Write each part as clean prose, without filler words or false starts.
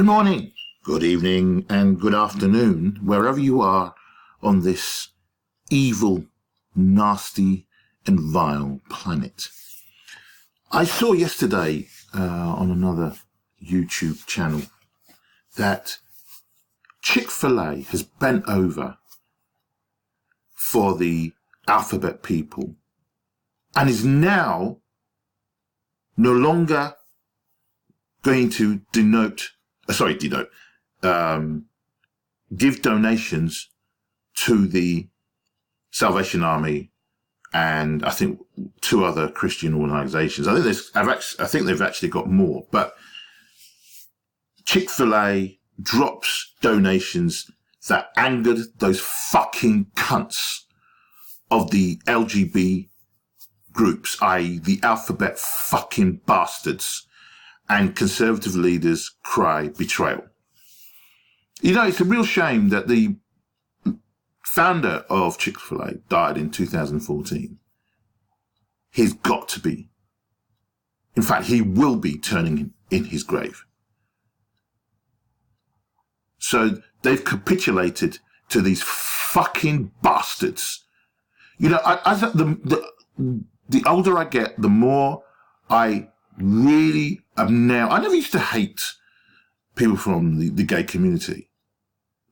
Good morning, good evening, and good afternoon, wherever you are on this evil, nasty, and vile planet. I saw yesterday on another YouTube channel that Chick-fil-A has bent over for the alphabet people and is now no longer going to give donations to the Salvation Army and I think two other Christian organizations. I think they've actually got more, but Chick-fil-A drops donations that angered those fucking cunts of the LGBT groups, i.e. the alphabet fucking bastards, and conservative leaders cry betrayal. You know, it's a real shame that the founder of Chick-fil-A died in 2014. He's got to be. In fact, he will be turning in his grave. So they've capitulated to these fucking bastards. You know, as the older I get, the more I really am now. I never used to hate people from the gay community,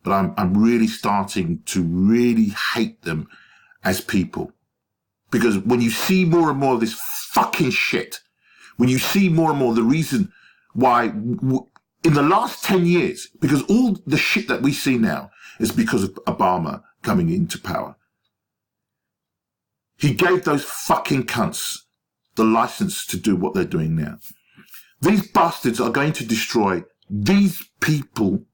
but I'm really starting to really hate them as people. Because when you see more and more of this fucking shit, when you see more and more the reason why in the last 10 years, because all the shit that we see now is because of Obama coming into power. He gave those fucking cunts the license to do what they're doing now. These bastards are going to destroy these people.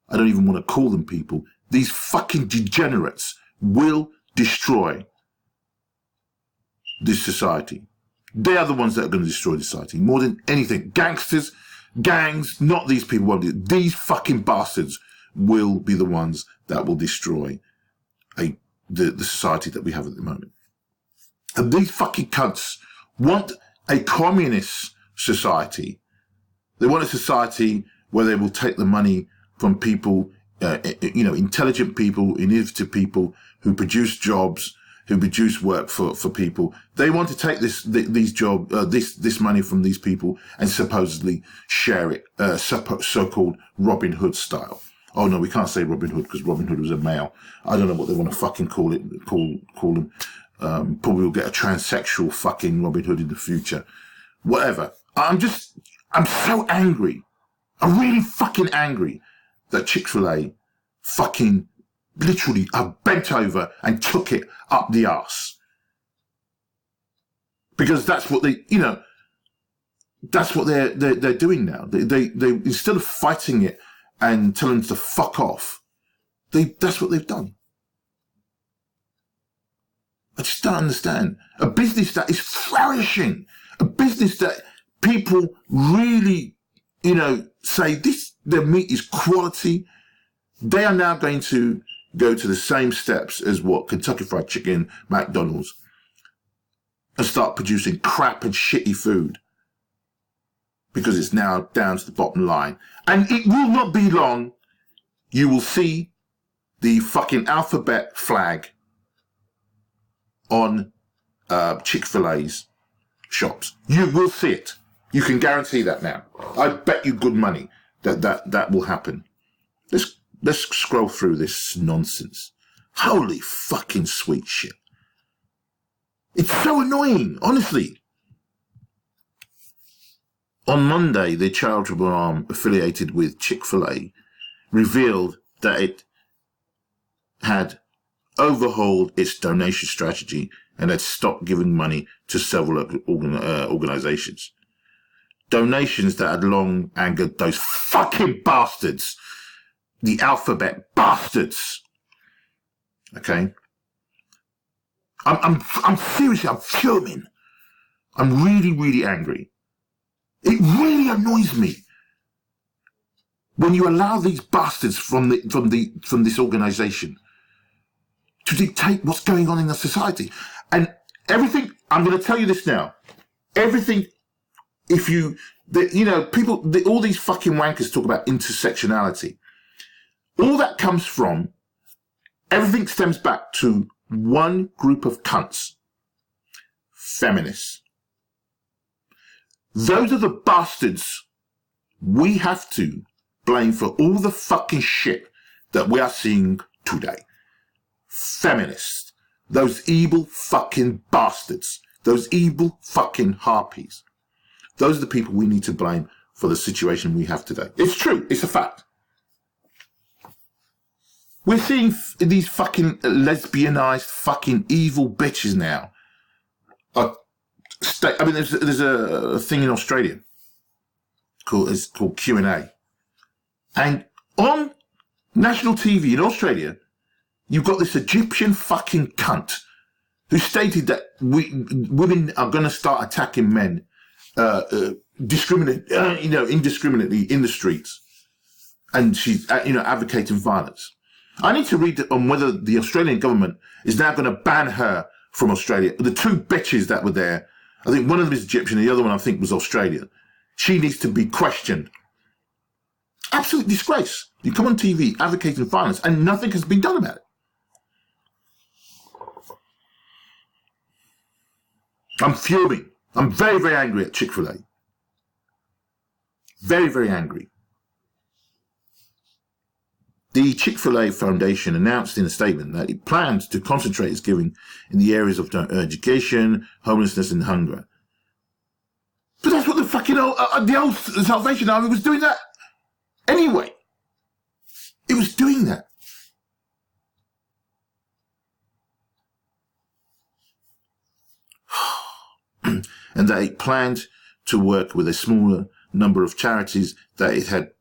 I don't even want to call them people. These fucking degenerates will destroy this society. They are the ones that are going to destroy the society more than anything. Gangsters, gangs, not these people won't do it. These fucking bastards will be the ones that will destroy the society that we have at the moment. And these fucking cunts want a communist society. They want a society where they will take the money from people, intelligent people, innovative people who produce jobs, who produce work for people. They want to take this money from these people and supposedly share it, so-called Robin Hood style. Oh no, we can't say Robin Hood because Robin Hood was a male. I don't know what they want to fucking call him. Probably will get a transsexual fucking Robin Hood in the future. Whatever. I'm so angry. I'm really fucking angry that Chick-fil-A fucking literally bent over and took it up the arse. Because that's what that's what they're doing now. They instead of fighting it and telling them to fuck off, that's what they've done. I just don't understand. A business that is flourishing, a business that people really, say their meat is quality. They are now going to go to the same steps as what Kentucky Fried Chicken, McDonald's, and start producing crap and shitty food because it's now down to the bottom line. And it will not be long. You will see the fucking alphabet flag on Chick-fil-A's shops. You will see it. You can guarantee that now. I bet you good money that will happen. Let's scroll through this nonsense. Holy fucking sweet shit. It's so annoying, honestly. On Monday, the charitable arm affiliated with Chick-fil-A revealed that it had overhauled its donation strategy and had stopped giving money to several organizations. Donations that had long angered those fucking bastards. The alphabet bastards. Okay? I'm seriously, I'm fuming. I'm really, really angry. It really annoys me when you allow these bastards from this organization to dictate what's going on in the society. And everything, I'm going to tell you this now, everything, if you All these fucking wankers talk about intersectionality. All that comes from, everything stems back to one group of cunts. Feminists. Those are the bastards we have to blame for all the fucking shit that we are seeing today. Feminists. Those evil fucking bastards. Those evil fucking harpies. Those are the people we need to blame for the situation we have today. It's true. It's a fact. We're seeing these fucking lesbianized fucking evil bitches now. There's a thing in Australia called Q&A. And on national TV in Australia, you've got this Egyptian fucking cunt who stated that women are going to start attacking men indiscriminately in the streets. And she's, advocating violence. I need to read on whether the Australian government is now going to ban her from Australia. The two bitches that were there, I think one of them is Egyptian and the other one I think was Australian. She needs to be questioned. Absolute disgrace. You come on TV advocating violence and nothing has been done about it. I'm fuming. I'm very, very angry at Chick-fil-A. Very, very angry. The Chick-fil-A Foundation announced in a statement that it plans to concentrate its giving in the areas of education, homelessness and hunger. But that's what the fucking the old Salvation Army was doing that anyway. It was doing that. And that it planned to work with a smaller number of charities that it had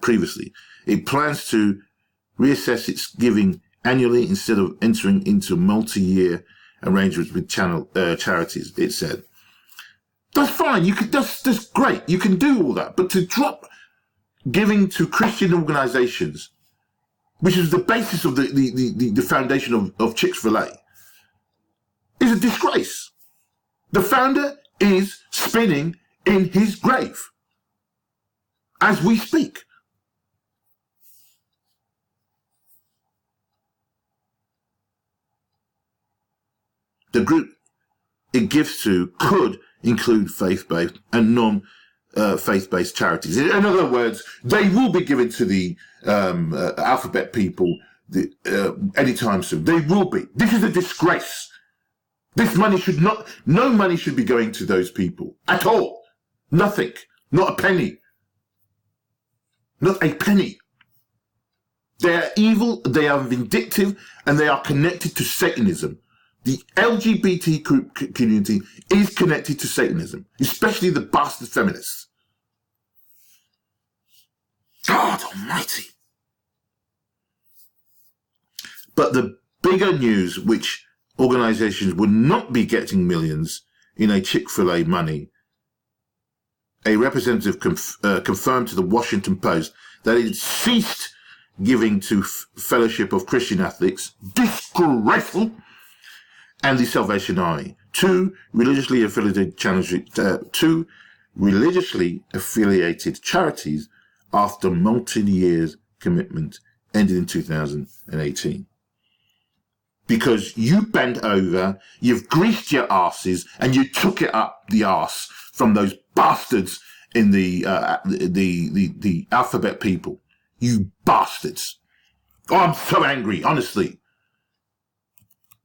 previously. It plans to reassess its giving annually instead of entering into multi-year arrangements with charities, it said. That's fine. That's great. You can do all that. But to drop giving to Christian organizations, which is the basis of the foundation of Chick-fil-A, is a disgrace. The founder is spinning in his grave as we speak. The group it gives to could include faith-based and non-faith-based charities. In other words, they will be given to the alphabet people anytime soon. They will be. This is a disgrace. No money should be going to those people at all. Nothing. Not a penny. Not a penny. They are evil, they are vindictive, and they are connected to Satanism. The LGBT community is connected to Satanism, especially the bastard feminists. God almighty. But the bigger news, which organizations would not be getting millions in a Chick-fil-A money, a representative confirmed to the Washington Post that it ceased giving to Fellowship of Christian Athletes, disgraceful, and the Salvation Army, two religiously affiliated charities after multi-year commitment ended in 2018. Because you bent over, you've greased your asses, and you took it up the arse from those bastards in the alphabet people. You bastards. Oh, I'm so angry, honestly.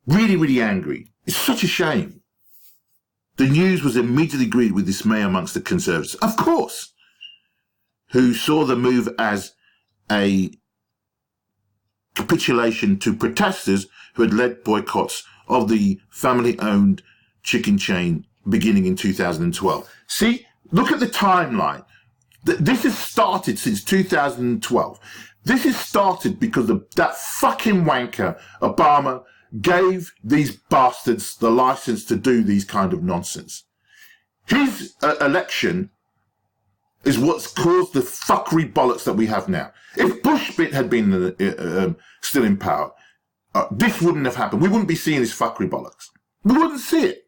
Really, really angry. It's such a shame. The news was immediately greeted with dismay amongst the Conservatives, of course, who saw the move as a capitulation to protesters who had led boycotts of the family-owned chicken chain beginning in 2012. See, look at the timeline. This has started since 2012. This has started because that fucking wanker, Obama, gave these bastards the license to do these kind of nonsense. His election is what's caused the fuckery bollocks that we have now. If Bush had been still in power, this wouldn't have happened. We wouldn't be seeing this fuckery bollocks. We wouldn't see it.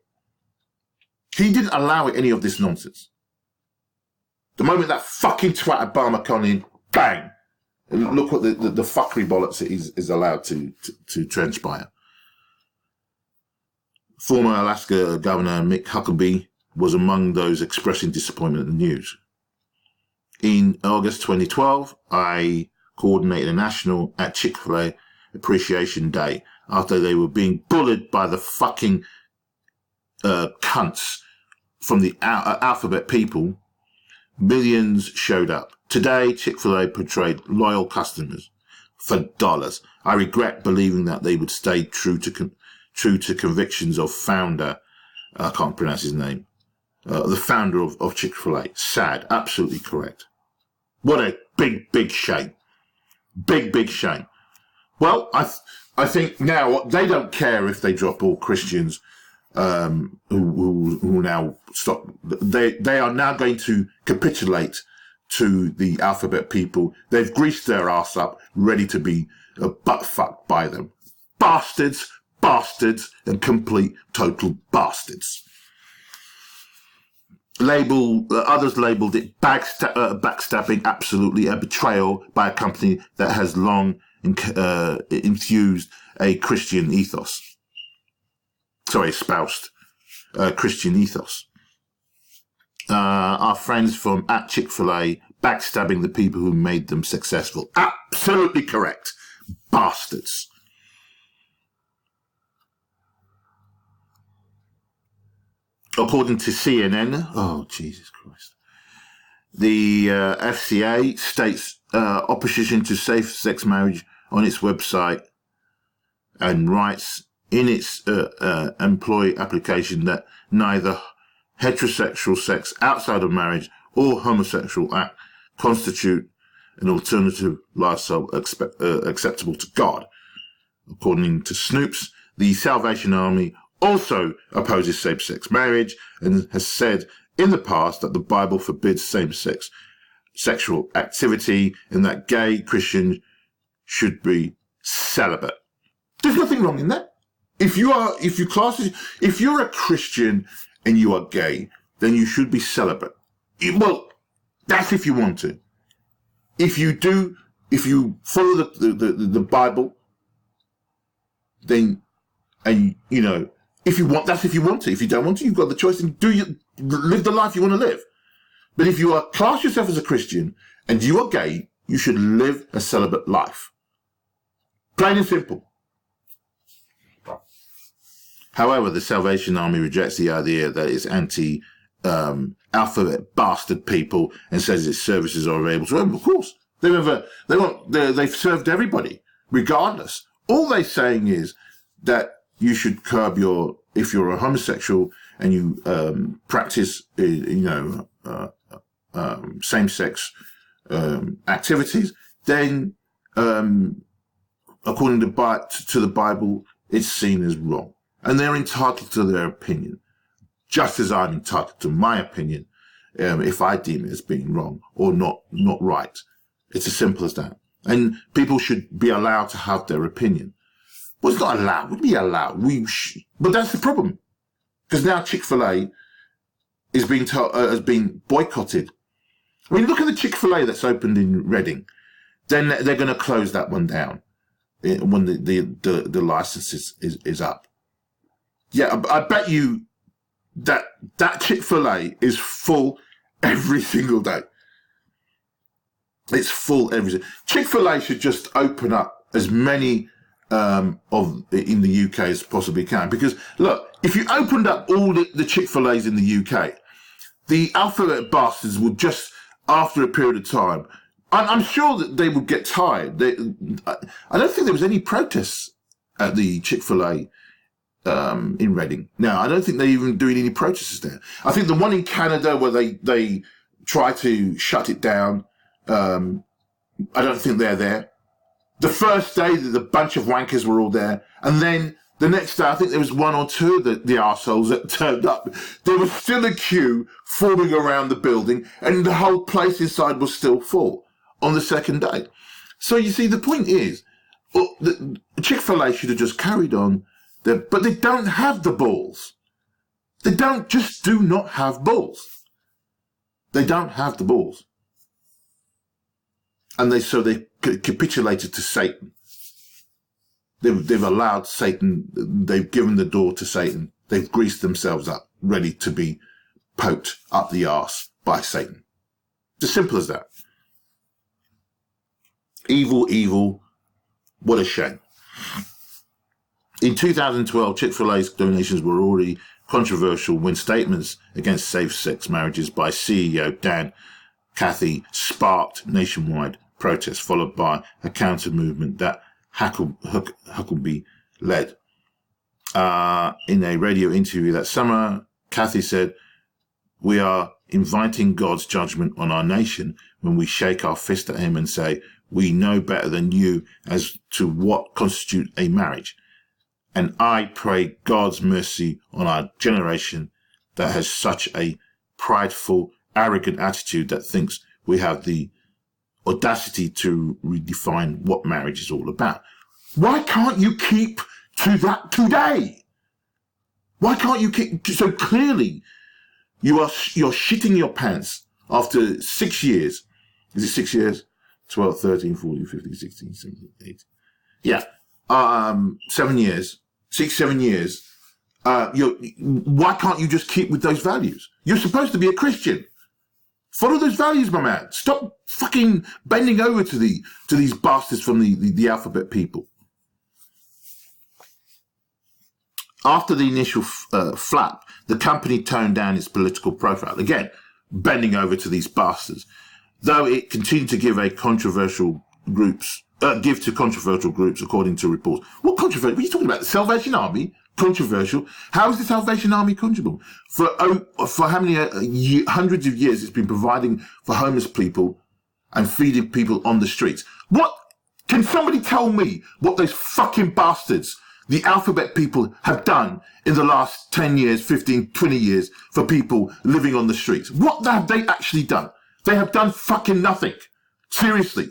He didn't allow any of this nonsense. The moment that fucking twat Obama come in, bang! And look what the fuckery bollocks is allowed to transpire. Former Alaska Governor Mick Huckabee was among those expressing disappointment at the news. In August 2012, I coordinated a national at Chick-fil-A Appreciation Day after they were being bullied by the fucking cunts from the alphabet people. Millions showed up. Today, Chick-fil-A portrayed loyal customers for dollars. I regret believing that they would stay true to convictions of founder, I can't pronounce his name, the founder of Chick-fil-A. Sad, absolutely correct. What a big shame. Big shame. Well, I think now they don't care if they drop all Christians who now stop. They are now going to capitulate to the alphabet people. They've greased their ass up, ready to be butt fucked by them. Bastards, and complete total bastards. Others labelled it backstabbing, absolutely a betrayal by a company that has long infused a Christian ethos. Espoused Christian ethos. Our friends from at Chick-fil-A backstabbing the people who made them successful. Absolutely correct. Bastards. According to CNN, oh, Jesus Christ, the FCA states opposition to safe-sex marriage on its website and writes in its employee application that neither heterosexual sex outside of marriage or homosexual act constitute an alternative lifestyle acceptable to God. According to Snoops, the Salvation Army also opposes same-sex marriage and has said in the past that the Bible forbids same-sex sexual activity and that gay Christians should be celibate. There's nothing wrong in that. If you're a Christian and you are gay, then you should be celibate. Well, that's if you want to. If you follow the Bible, then, and you know, if you want, that's if you want to. If you don't want to, you've got the choice and live the life you want to live. But if you class yourself as a Christian and you are gay, you should live a celibate life. Plain and simple. However, the Salvation Army rejects the idea that it's alphabet bastard people and says its services are available to everyone. Of course, they've served everybody, regardless. All they're saying is that you should curb if you're a homosexual and you practice, same-sex activities, then according to the Bible, it's seen as wrong. And they're entitled to their opinion, just as I'm entitled to my opinion if I deem it as being wrong or not right. It's as simple as that. And people should be allowed to have their opinion. Well, it's not allowed. We'd be allowed. But that's the problem. Because now Chick-fil-A is has been boycotted. I mean, look at the Chick-fil-A that's opened in Reading. Then they're going to close that one down when the license is up. Yeah, I bet you that Chick-fil-A is full every single day. It's full every single. Chick-fil-A should just open up as many in the UK as possibly can. Because look, if you opened up all the Chick-fil-A's in the UK, the alphabet bastards would just, after a period of time, I'm sure that they would get tired. I don't think there was any protests at the Chick-fil-A in Reading. No, I don't think they're even doing any protests there. I think the one in Canada where they try to shut it down, I don't think they're there. The first day, the bunch of wankers were all there. And then the next day, I think there was one or two of the arseholes that turned up. There was still a queue forming around the building and the whole place inside was still full on the second day. So you see, the point is, Chick-fil-A should have just carried on. But they don't have the balls. They do not have balls. They don't have the balls. And so they capitulated to Satan. They've allowed Satan, they've given the door to Satan. They've greased themselves up, ready to be poked up the arse by Satan. It's as simple as that. Evil, evil. What a shame. In 2012, Chick-fil-A's donations were already controversial when statements against same-sex marriages by CEO Dan Cathy sparked nationwide protests, followed by a counter-movement that Huckabee led. In a radio interview that summer, Cathy said, "We are inviting God's judgment on our nation when we shake our fist at him and say, we know better than you as to what constitutes a marriage. And I pray God's mercy on our generation that has such a prideful, arrogant attitude that thinks we have the audacity to redefine what marriage is all about." Why can't you keep to that today? Why can't you keep? So clearly you're shitting your pants after 6 years. Is it 6 years? 12, 13, 14, 15, 16, 17, 18. Yeah. 7 years. 6, 7 years. Why can't you just keep with those values? You're supposed to be a Christian. Follow those values, my man. Stop fucking bending over to these bastards from the alphabet people. After the initial flap, the company toned down its political profile. Again, bending over to these bastards. Though it continued to give to controversial groups, according to reports. What controversial? What are you talking about? The Salvation Army? Controversial? How is the Salvation Army controversial? For how many hundreds of years it's been providing for homeless people and feeding people on the streets. What? Can somebody tell me what those fucking bastards, the alphabet people, have done in the last 10 years, 15, 20 years for people living on the streets? What have they actually done? They have done fucking nothing. Seriously.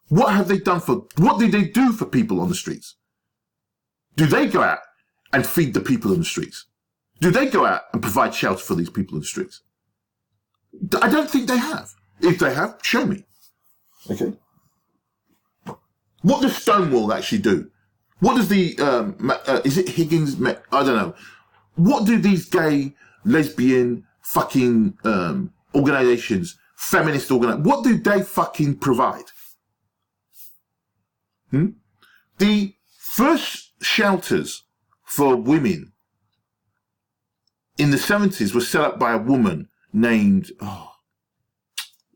What have they done what did they do for people on the streets? Do they go out and feed the people on the streets? Do they go out and provide shelter for these people on the streets? I don't think they have. If they have, show me. Okay. What does Stonewall actually do? What does is it Higgins? I don't know. What do these gay, lesbian, fucking, organizations, feminist organizations, what do they fucking provide? The first shelters for women in the 70s were set up by a woman named, I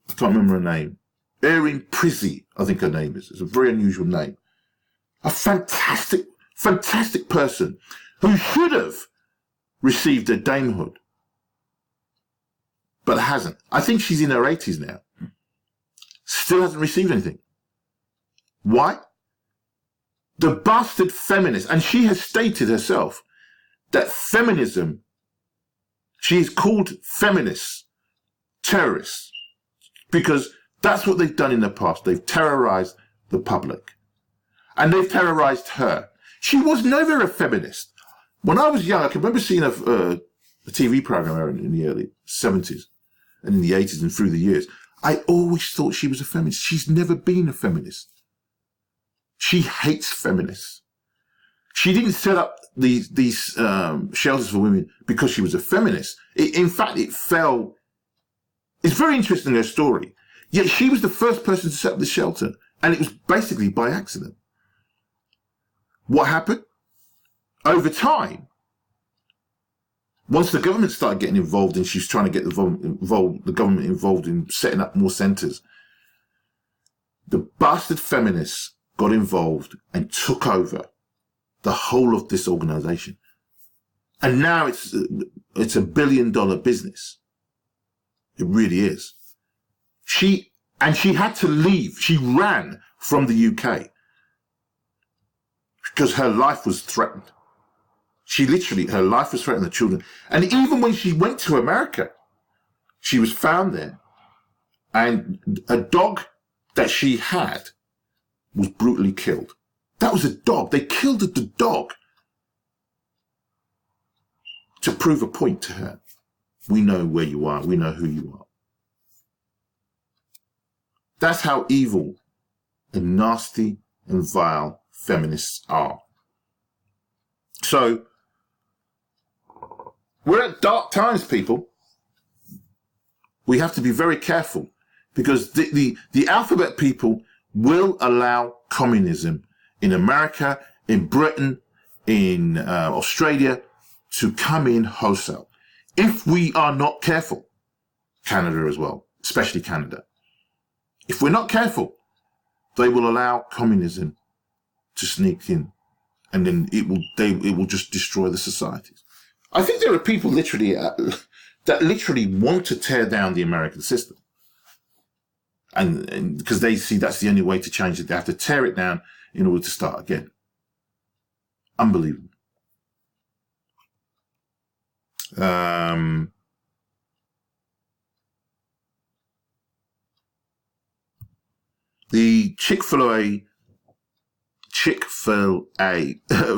can't remember her name. Erin Prizzy, I think her name is. It's a very unusual name. A fantastic, fantastic person who should have received a damehood, but hasn't. I think she's in her 80s now. Still hasn't received anything. Why? The bastard feminist, and she has stated herself that feminism, she is called feminists, terrorists, because that's what they've done in the past. They've terrorized the public. And they've terrorized her. She was never a feminist. When I was young, I can remember seeing a TV program in the early 70s and in the 80s and through the years. I always thought she was a feminist. She's never been a feminist. She hates feminists. She didn't set up these shelters for women because she was a feminist. In fact, it fell. It's very interesting, her story. Yet she was the first person to set up the shelter, and it was basically by accident. What happened? Over time, once the government started getting involved and she was trying to get the government involved in setting up more centres, the bastard feminists got involved and took over the whole of this organisation. And now it's a $1 billion business. It really is. She had to leave. She ran from the UK because her life was threatened. Her life was threatened, the children. And even when she went to America, she was found there. And a dog that she had was brutally killed. That was a dog. They killed the dog to prove a point to her. We know where you are. We know who you are. That's how evil and nasty and vile feminists are. So, we're at dark times, people. We have to be very careful because the alphabet people will allow communism in America, in Britain, in Australia to come in wholesale. If we are not careful, Canada as well, especially Canada. If we're not careful, they will allow communism to sneak in, and then it will just destroy the societies. I think there are people literally that literally want to tear down the American system, and because they see that's the only way to change it. They have to tear it down in order to start again. Unbelievable. The Chick-fil-A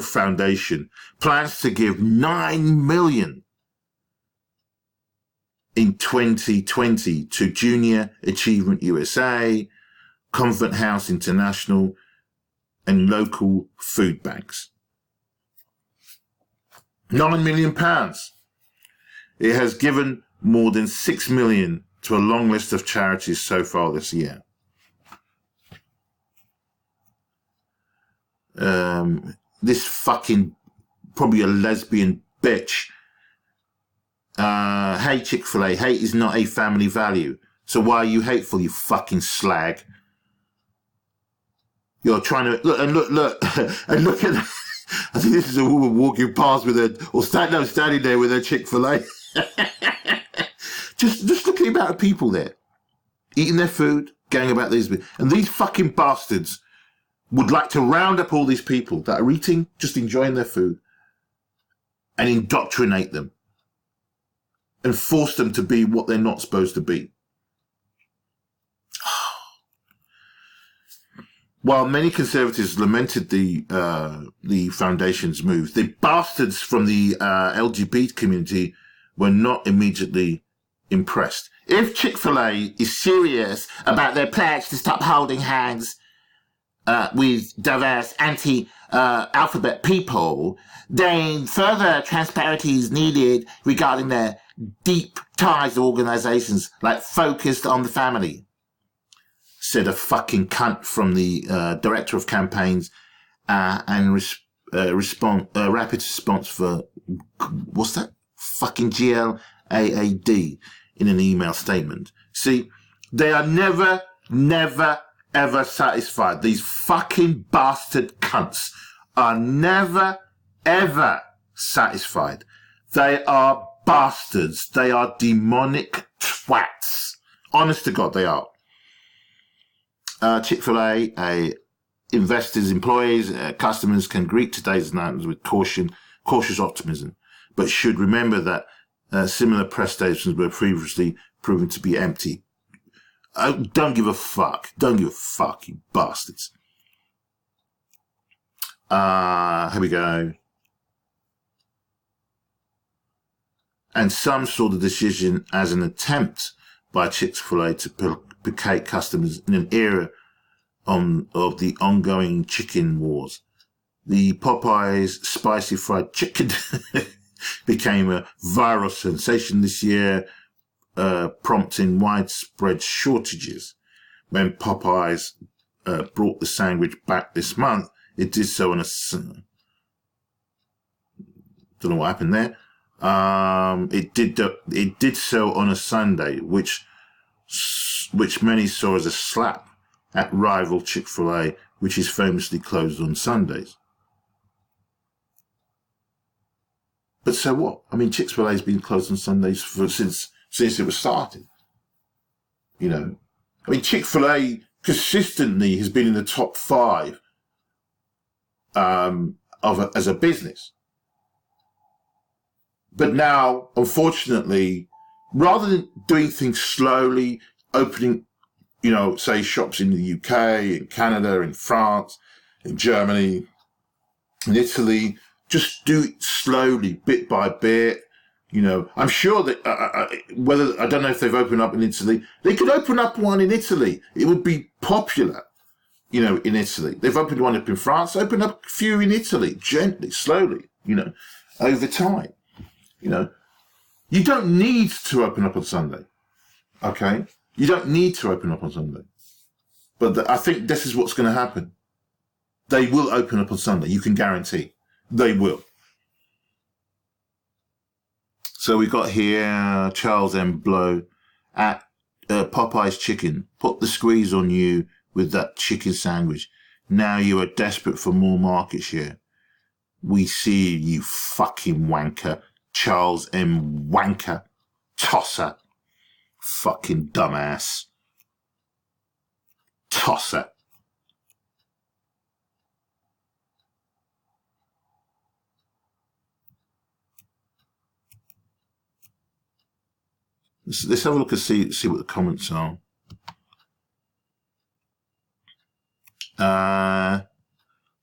Foundation plans to give $9 million in 2020 to Junior Achievement USA, Comfort House International, and local food banks. £9 million. It has given more than $6 million to a long list of charities so far this year. This fucking, probably a lesbian bitch. Hey, Chick-fil-A, hate is not a family value. So why are you hateful, you fucking slag? You're trying to, look, and look at, I think this is a woman walking past with her, or standing there with her Chick-fil-A. just look at the amount of people there, eating their food, going about these, and these fucking bastards would like to round up all these people that are eating, just enjoying their food, and indoctrinate them and force them to be what they're not supposed to be. While many conservatives lamented the foundation's move, the bastards from the LGBT community were not immediately impressed. If Chick-fil-A is serious about their pledge to stop holding hands with diverse anti-alphabet people, then further transparency is needed regarding their deep ties to organizations like Focused on the Family, said a fucking cunt from the director of campaigns and rapid response for, what's that? Fucking GLAAD in an email statement. See, they are never, ever satisfied. These fucking bastard cunts are never, ever satisfied. They are bastards. They are demonic twats. Honest to God, they are. Chick-fil-A, investors, employees, customers can greet today's announcement with cautious optimism, but should remember that similar press statements were previously proven to be empty. Don't give a fuck. Don't give a fuck, you bastards. Here we go. And some saw the decision as an attempt by Chick-fil-A to placate customers in an era of the ongoing chicken wars. The Popeyes spicy fried chicken became a viral sensation this year, prompting widespread shortages. When Popeyes brought the sandwich back this month, it did so on a... Don't know what happened there. It did so on a Sunday, which many saw as a slap at rival Chick-fil-A, which is famously closed on Sundays. But so what? I mean, Chick-fil-A has been closed on Sundays since it was started. You know, I mean, Chick-fil-A consistently has been in the top 5 as a business. But now, unfortunately, rather than doing things slowly, opening, you know, say shops in the UK, in Canada, in France, in Germany, in Italy, just do it slowly, bit by bit, You know, I'm sure that whether I don't know if they've opened up in Italy. They could open up one in Italy. It would be popular, you know, in Italy. They've opened one up in France. Open up a few in Italy, gently, slowly, you know, over time. You know, you don't need to open up on Sunday. Okay, you don't need to open up on Sunday. But I think this is what's going to happen. They will open up on Sunday. You can guarantee they will. So we got here Charles M. Blow at Popeye's Chicken. Put the squeeze on you with that chicken sandwich. Now you are desperate for more market share. We see you fucking wanker. Charles M. Wanker. Tosser. Fucking dumbass. Tosser. Let's have a look and see what the comments are.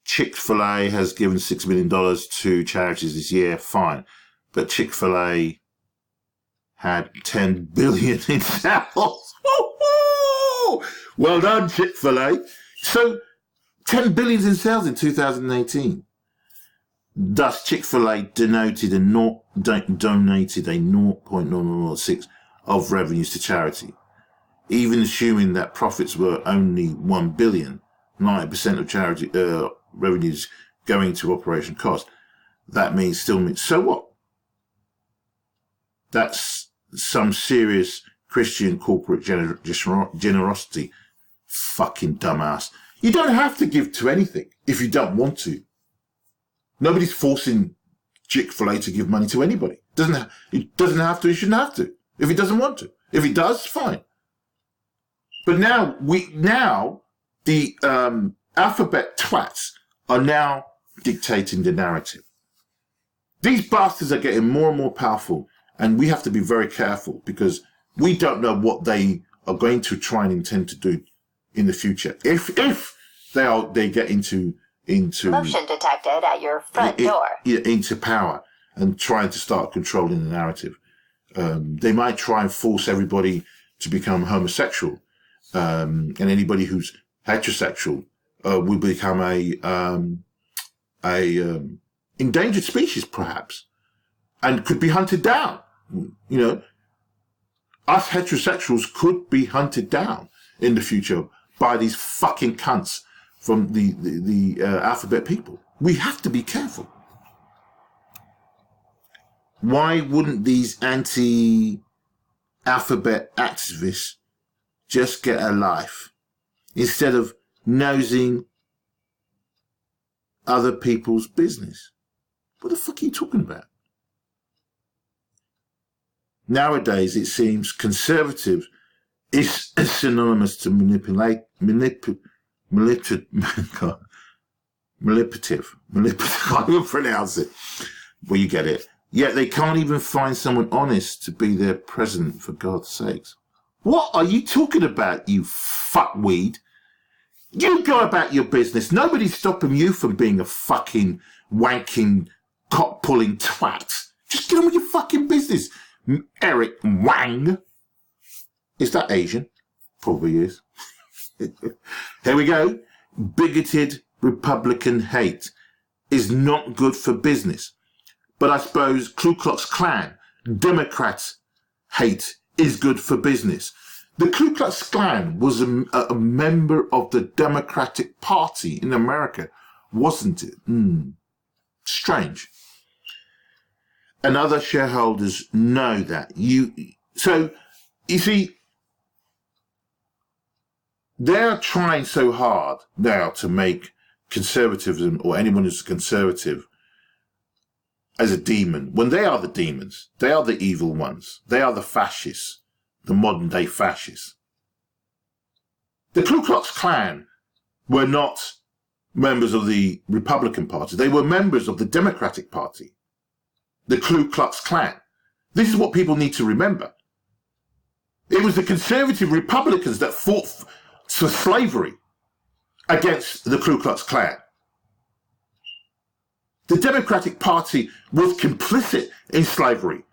Chick-fil-A has given $6 million to charities this year. Fine. But Chick-fil-A had 10 billion in sales. Well done, Chick-fil-A. So 10 billion in sales in 2018. Thus, Chick-fil-A donated a 0.006 of revenues to charity. Even assuming that profits were only 1 billion, 90% of charity revenues going to operation cost. That means so what? That's some serious Christian corporate generosity. Fucking dumbass. You don't have to give to anything if you don't want to. Nobody's forcing Chick-fil-A to give money to anybody. It doesn't have to, it shouldn't have to. If it doesn't want to. If it does, fine. But now the alphabet twats are now dictating the narrative. These bastards are getting more and more powerful, and we have to be very careful because we don't know what they are going to try and intend to do in the future. If they get into motion detected at your front door, into power and trying to start controlling the narrative. They might try and force everybody to become homosexual, and anybody who's heterosexual will become a endangered species, perhaps, and could be hunted down. You know, us heterosexuals could be hunted down in the future by these fucking cunts from the alphabet people. We have to be careful. Why wouldn't these anti-alphabet activists just get a life instead of nosing other people's business? What the fuck are you talking about? Nowadays, it seems conservative is synonymous to manipulative. I can't even pronounce it. Well, you get it. Yet they can't even find someone honest to be their president, for God's sakes. What are you talking about, you fuckweed? You go about your business. Nobody's stopping you from being a fucking wanking, cock-pulling twat. Just get on with your fucking business. Eric Wang. Is that Asian? Probably is. Here we go. Bigoted Republican hate is not good for business. But I suppose Ku Klux Klan, Democrats hate is good for business. The Ku Klux Klan was a member of the Democratic Party in America, wasn't it? Strange. And other shareholders know that. So, you see, they're trying so hard now to make conservatism, or anyone who's a conservative, as a demon, when they are the demons. They are the evil ones. They are the fascists, the modern day fascists. The Ku Klux Klan were not members of the Republican Party. They were members of the Democratic Party. The Ku Klux Klan. This is what people need to remember. It was the conservative Republicans that fought for slavery against the Ku Klux Klan. The Democratic Party was complicit in slavery.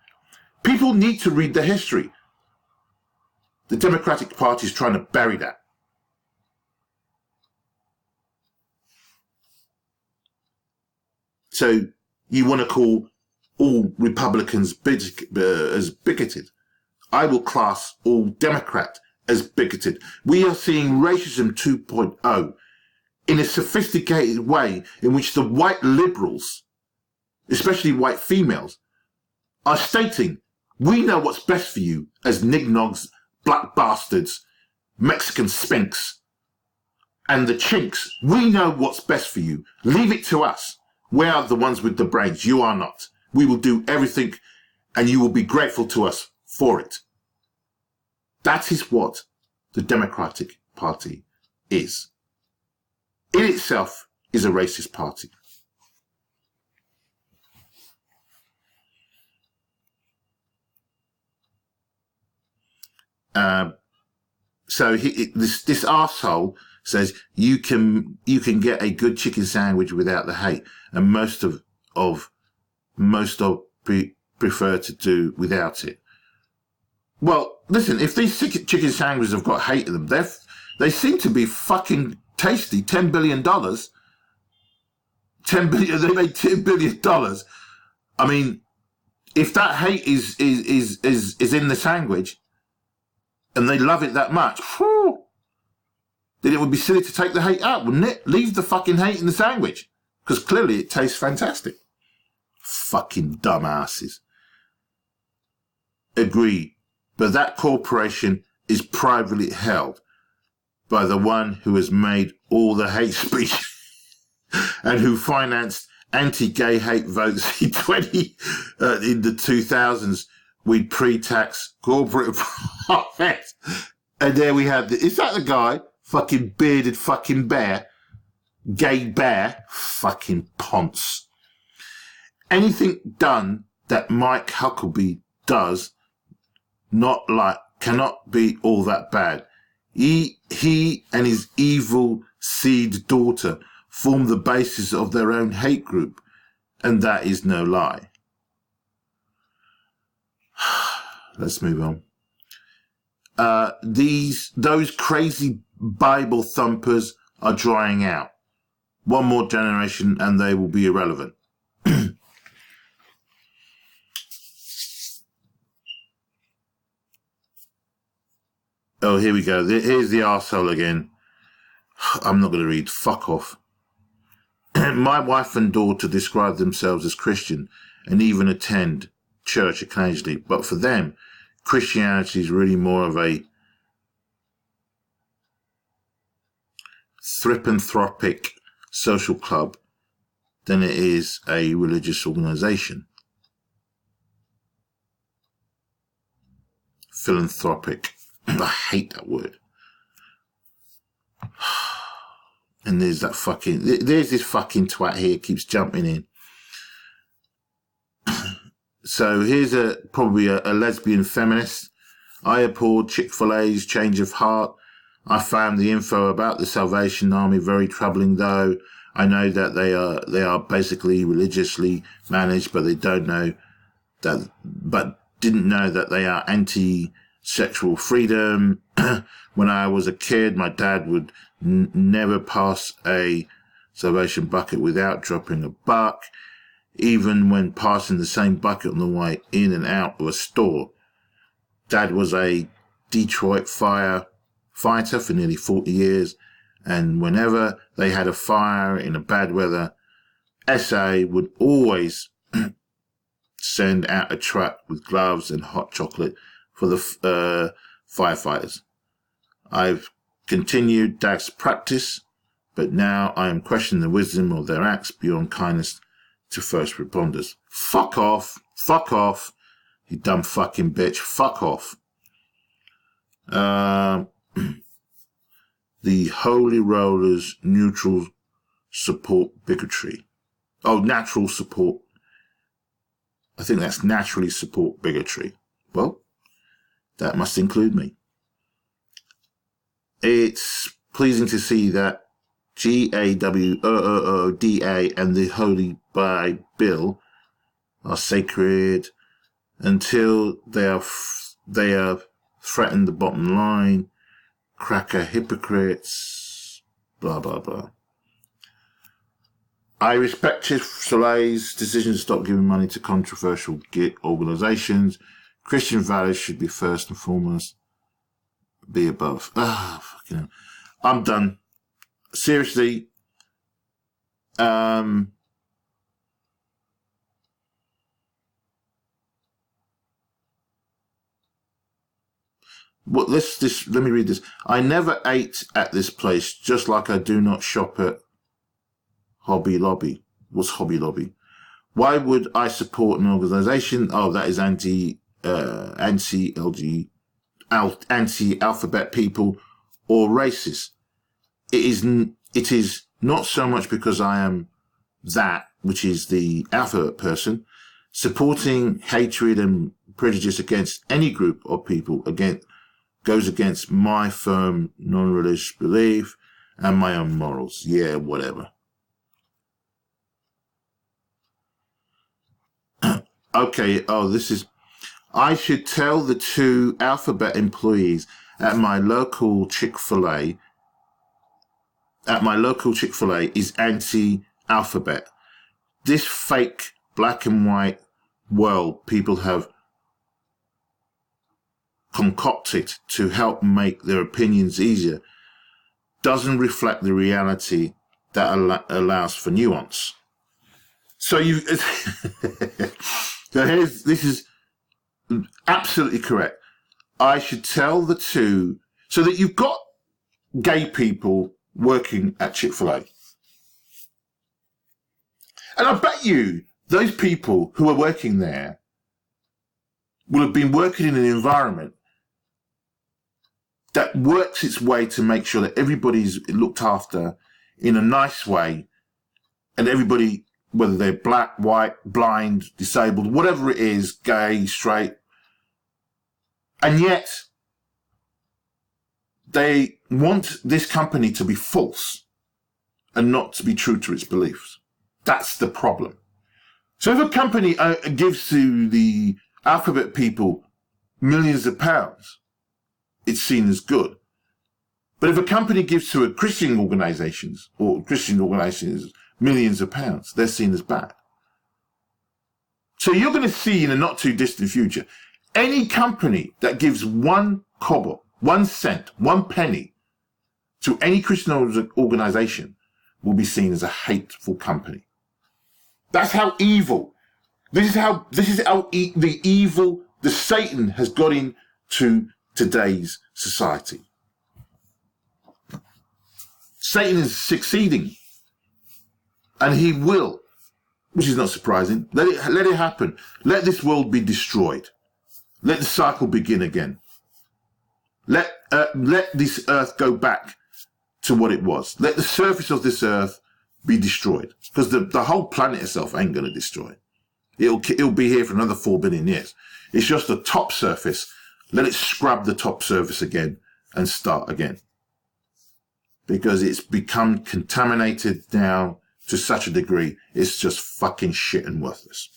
People need to read the history. The Democratic Party is trying to bury that. So you want to call all Republicans as bigoted. I will class all Democrat as bigoted. We are seeing racism 2.0 in a sophisticated way in which the white liberals, especially white females, are stating, we know what's best for you as nignogs, black bastards, Mexican spinks, and the chinks. We know what's best for you. Leave it to us. We are the ones with the brains. You are not. We will do everything and you will be grateful to us for it. That is what the Democratic Party is. In itself is a racist party. So this arsehole says you can get a good chicken sandwich without the hate, and most prefer to do without it. Well, listen, if these chicken sandwiches have got hate in them, they seem to be fucking tasty. $10 billion. $10 billion. They made $10 billion. I mean, if that hate is in the sandwich, and they love it that much, whew, then it would be silly to take the hate out, wouldn't it? Leave the fucking hate in the sandwich, because clearly it tastes fantastic. Fucking dumbasses. Agreed. But that corporation is privately held by the one who has made all the hate speech and who financed anti-gay hate votes in the 2000s with pre-tax corporate profit. And there we have is that the guy? Fucking bearded fucking bear. Gay bear. Fucking ponce. Anything done that Mike Huckabee does cannot be all that bad. He and his evil seed daughter form the basis of their own hate group, and that is no lie. Let's move on. Those crazy Bible thumpers are drying out. One more generation and they will be irrelevant. Oh, here we go. Here's the arsehole again. I'm not going to read. Fuck off. My wife and daughter describe themselves as Christian and even attend church occasionally. But for them, Christianity is really more of a thripanthropic social club than it is a religious organization. Philanthropic. I hate that word. And there's this fucking twat here keeps jumping in. So here's probably a lesbian feminist. I abhorred Chick-fil-A's change of heart. I found the info about the Salvation Army very troubling, though. I know that they are basically religiously managed, but didn't know that they are anti-sexual freedom. When I was a kid, my dad would never pass a Salvation bucket without dropping a buck, even when passing the same bucket on the way in and out of a store. Dad was a Detroit firefighter for nearly 40 years, and whenever they had a fire in a bad weather, SA would always send out a truck with gloves and hot chocolate for the firefighters. I've continued Dad's practice, but now I am questioning the wisdom of their acts beyond kindness to first responders. Fuck off, you dumb fucking bitch, fuck off. The Holy Rollers neutral support bigotry. Oh, natural support. I think that's naturally support bigotry. Well, that must include me. It's pleasing to see that GAWOODA and the Holy Bible are sacred until they have threatened the bottom line, cracker hypocrites, blah, blah, blah. I respect Chick-fil-A's decision to stop giving money to controversial organizations. Christian values should be first and foremost. Be above. Fucking hell. I'm done. Seriously. Well, let me read this. I never ate at this place, just like I do not shop at Hobby Lobby. What's Hobby Lobby? Why would I support an organization? Oh, that is anti-alphabet people or racist. It is not so much because I am that, which is the alphabet person, supporting hatred and prejudice against any group of people goes against my firm non-religious belief and my own morals. Yeah, whatever. Okay, I should tell the 2 alphabet employees at my local Chick-fil-A is anti-alphabet. This fake black and white world people have concocted to help make their opinions easier doesn't reflect the reality that allows for nuance. So this is absolutely correct. I should tell the 2, so that you've got gay people working at Chick-fil-A. And I bet you those people who are working there will have been working in an environment that works its way to make sure that everybody's looked after in a nice way, and everybody, whether they're black, white, blind, disabled, whatever it is, gay, straight, and yet they want this company to be false and not to be true to its beliefs. That's the problem. So if a company gives to the alphabet people millions of pounds, it's seen as good. But if a company gives to Christian organizations millions of pounds, they're seen as bad. So you're going to see in a not too distant future, any company that gives 1 kobo, 1 cent, 1 penny to any Christian organization will be seen as a hateful company. That's how evil. The Satan has got into today's society. Satan is succeeding. And he will, which is not surprising. Let it happen. Let this world be destroyed. Let the cycle begin again. Let this earth go back to what it was. Let the surface of this earth be destroyed. Because the whole planet itself ain't going to destroy it. It'll be here for another 4 billion years. It's just the top surface. Let it scrub the top surface again and start again. Because it's become contaminated now to such a degree, it's just fucking shit and worthless.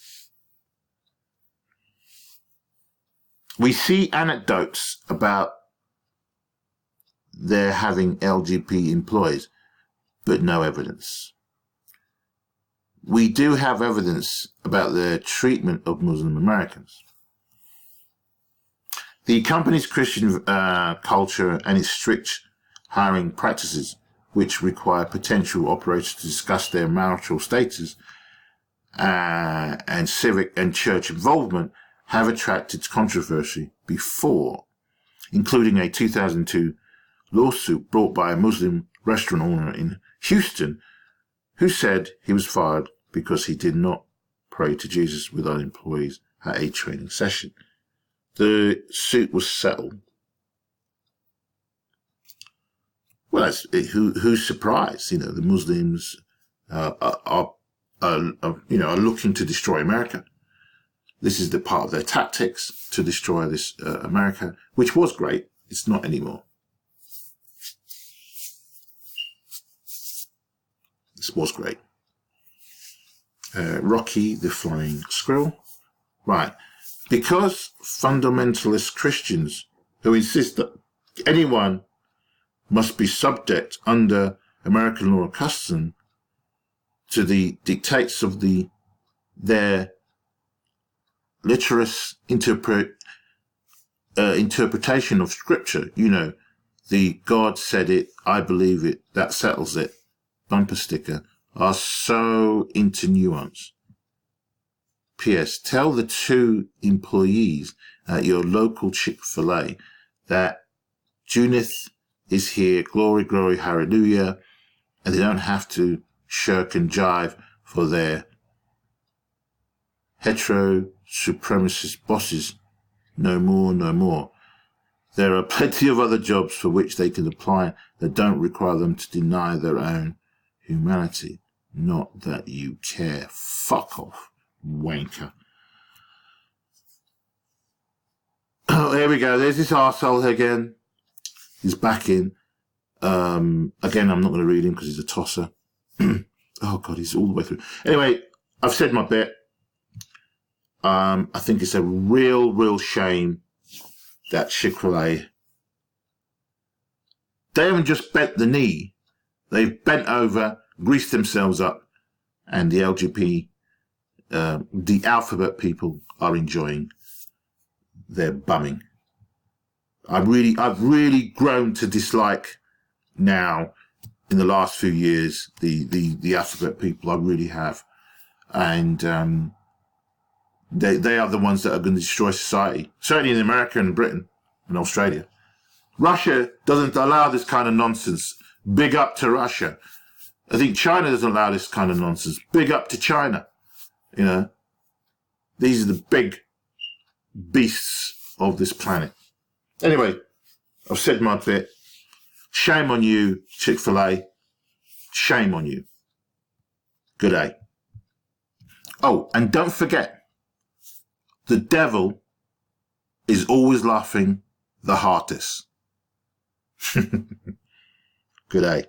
We see anecdotes about their having LGBT employees, but no evidence. We do have evidence about their treatment of Muslim Americans. The company's Christian culture and its strict hiring practices, which require potential operators to discuss their marital status and civic and church involvement, have attracted controversy before, including a 2002 lawsuit brought by a Muslim restaurant owner in Houston who said he was fired because he did not pray to Jesus with other employees at a training session. The suit was settled. Well, who's surprised? You know, the Muslims are looking to destroy America. This is the part of their tactics to destroy this America, which was great. It's not anymore. This was great. Rocky the Flying Squirrel. Right. because fundamentalist Christians who insist that anyone must be subject under American law and custom to the dictates of their literous interpretation of Scripture, the God said it, I believe it, that settles it, bumper sticker, are so into nuance. P.S. Tell the 2 employees at your local Chick-fil-A that Junith is here, glory, glory, hallelujah, and they don't have to shirk and jive for their hetero supremacist bosses. No more, no more. There are plenty of other jobs for which they can apply that don't require them to deny their own humanity. Not that you care. Fuck off, wanker. Oh, here we go. There's this arsehole again. He's back in. Again, I'm not going to read him because he's a tosser. Oh, God, he's all the way through. Anyway, I've said my bit. I think it's a real shame that Chick-fil-A, they haven't just bent the knee. They've bent over, greased themselves up, and the LGBT, the alphabet people are enjoying their bumming. I've really grown to dislike now in the last few years the alphabet people. I really have, and they are the ones that are going to destroy society. Certainly in America and Britain and Australia. Russia doesn't allow this kind of nonsense. Big up to Russia. I think China doesn't allow this kind of nonsense. Big up to China. These are the big beasts of this planet. Anyway, I've said my bit. Shame on you, Chick-fil-A. Shame on you. Good day. Oh, and don't forget, the devil is always laughing the hardest. Good day.